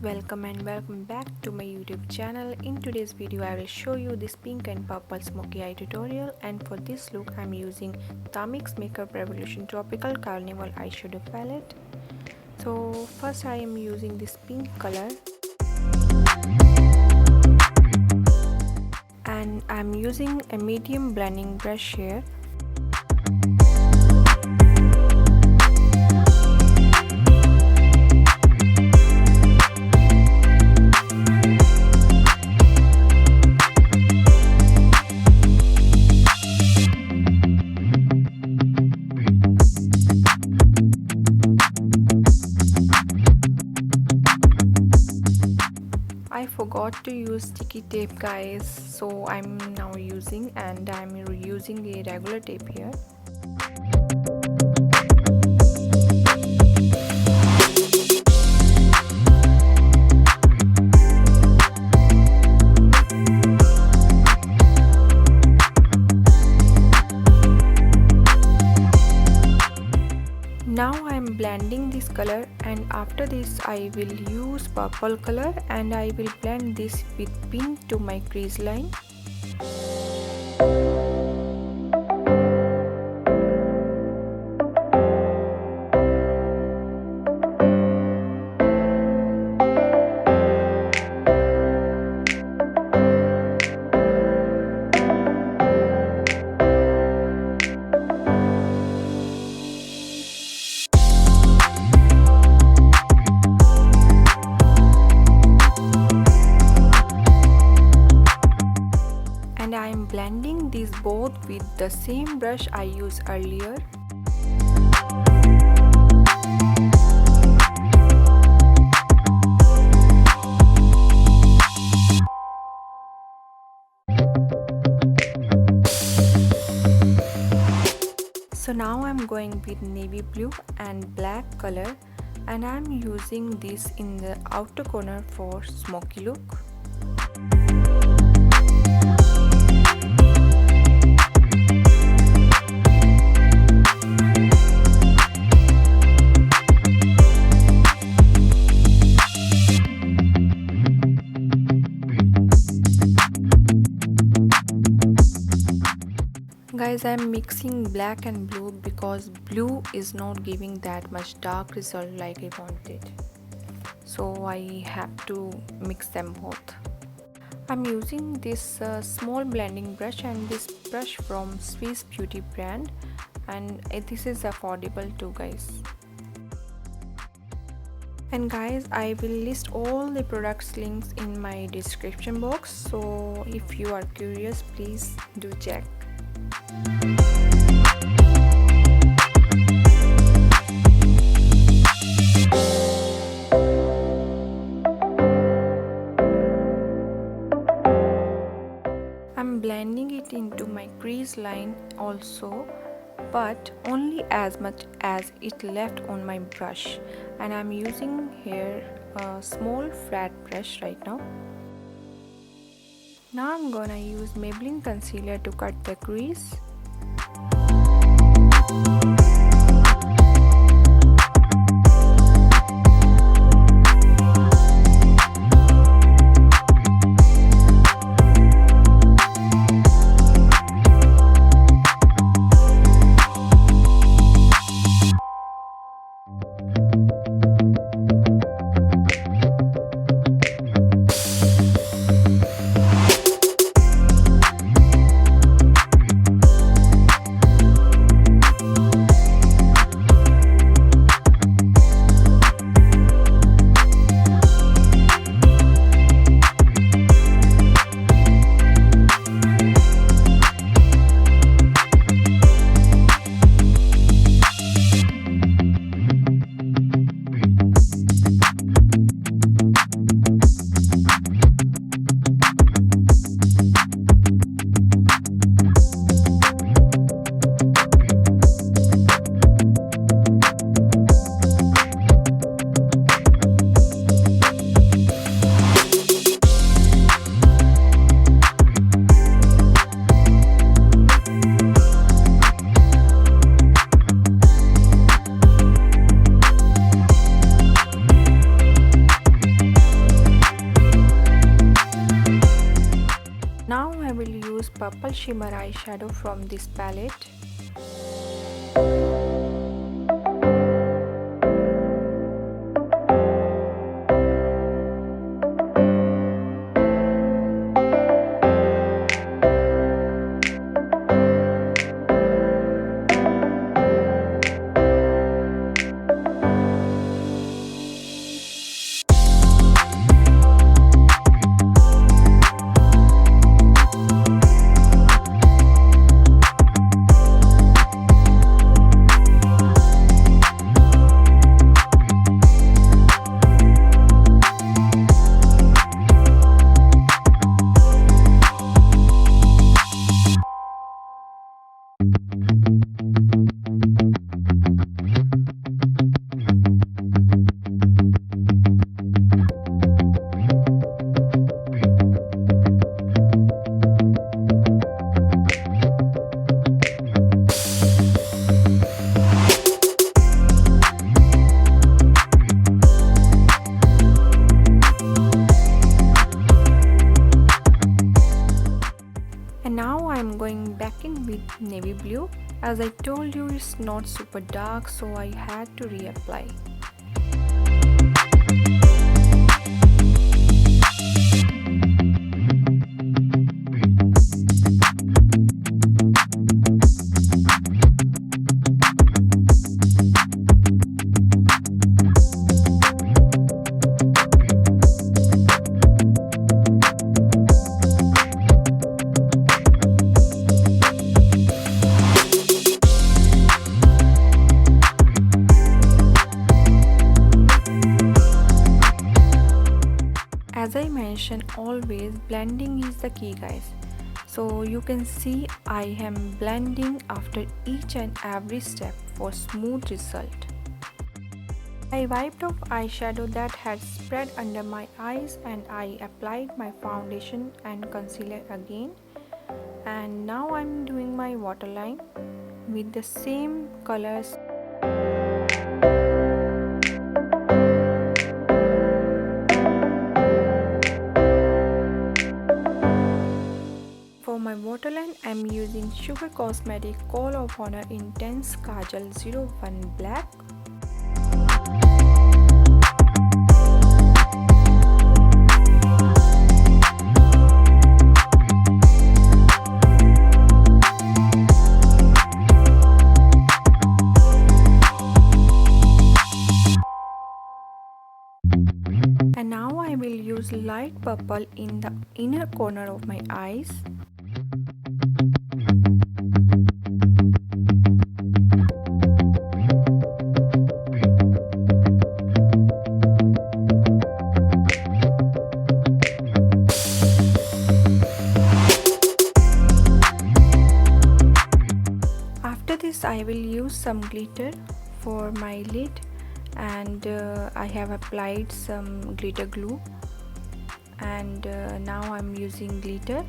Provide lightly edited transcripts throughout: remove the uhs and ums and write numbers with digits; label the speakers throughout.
Speaker 1: welcome back to my YouTube channel. In today's video I will show you this pink and purple smoky eye tutorial, and for this look I'm using Tammix Makeup Revolution Tropical Carnival eyeshadow palette. So first I am using this pink color and I'm using a medium blending brush here. I forgot to use sticky tape guys, so I'm now using a regular tape here. Now I am blending this color, and after this I will use purple color and I will blend this with pink to my crease line. And I am blending these both with the same brush I used earlier. So now I'm going with navy blue and black color, and I'm using this in the outer corner for smoky look. Guys, I'm mixing black and blue because blue is not giving that much dark result like I wanted, so I have to mix them both. I'm using this small blending brush and this brush from Swiss Beauty brand, and this is affordable too guys. And guys, I will list all the products links in my description box, so if you are curious please do check. I'm blending it into my crease line also, but only as much as it left on my brush, and I'm using here a small flat brush right now. Now I'm gonna use Maybelline concealer to cut the crease. sample shimmer eyeshadow from this palette. And now I'm going back in with navy blue. As I told you, it's not super dark, so I had to reapply. As I mentioned, always blending is the key, guys. So you can see I am blending after each and every step for smooth result. I wiped off eyeshadow that had spread under my eyes and I applied my foundation and concealer again. And now I'm doing my waterline with the same colors. For my waterline, I'm using Sugar Cosmetic Call of Honor Intense Kajal 01 Black. And now I will use light purple in the inner corner of my eyes. After this, I will use some glitter for my lid, and I have applied some glitter glue, and now I'm using glitter.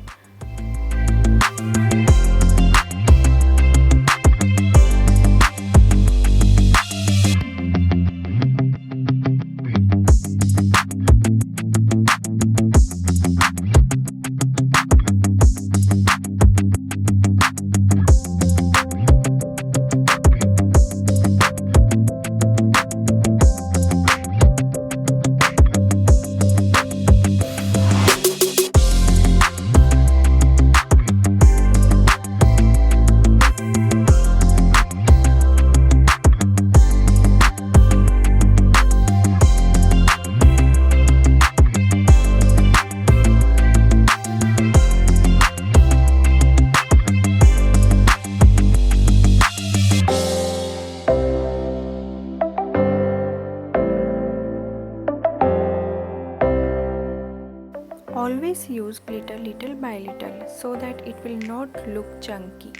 Speaker 1: Always use glitter little by little so that it will not look chunky.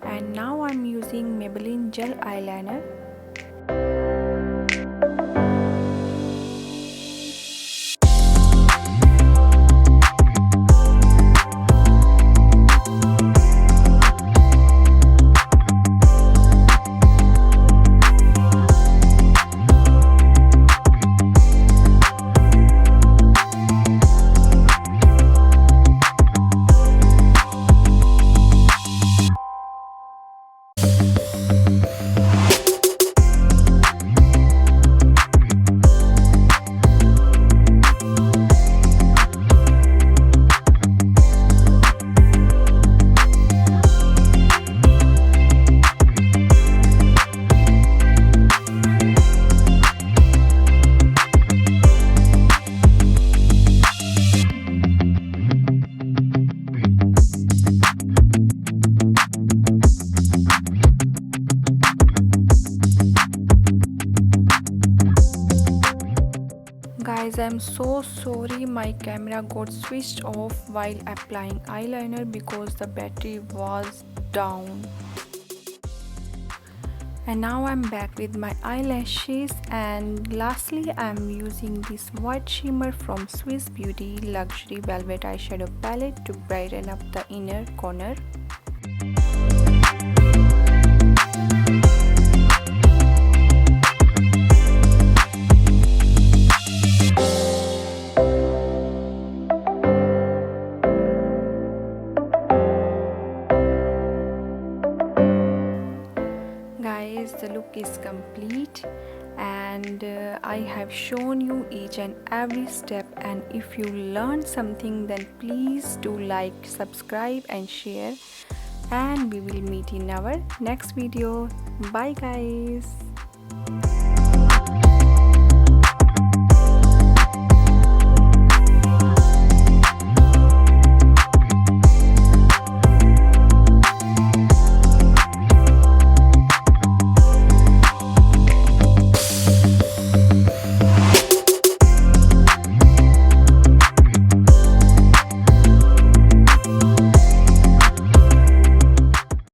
Speaker 1: And now I'm using Maybelline gel eyeliner. Guys, I'm so sorry my camera got switched off while applying eyeliner because the battery was down. And now I'm back with my eyelashes, and lastly I'm using this white shimmer from Swiss Beauty Luxury Velvet Eyeshadow Palette to brighten up the inner corner. Guys, the look is complete, and I have shown you each and every step, and if you learned something then please do like, subscribe and share, and we will meet in our next video. Bye guys.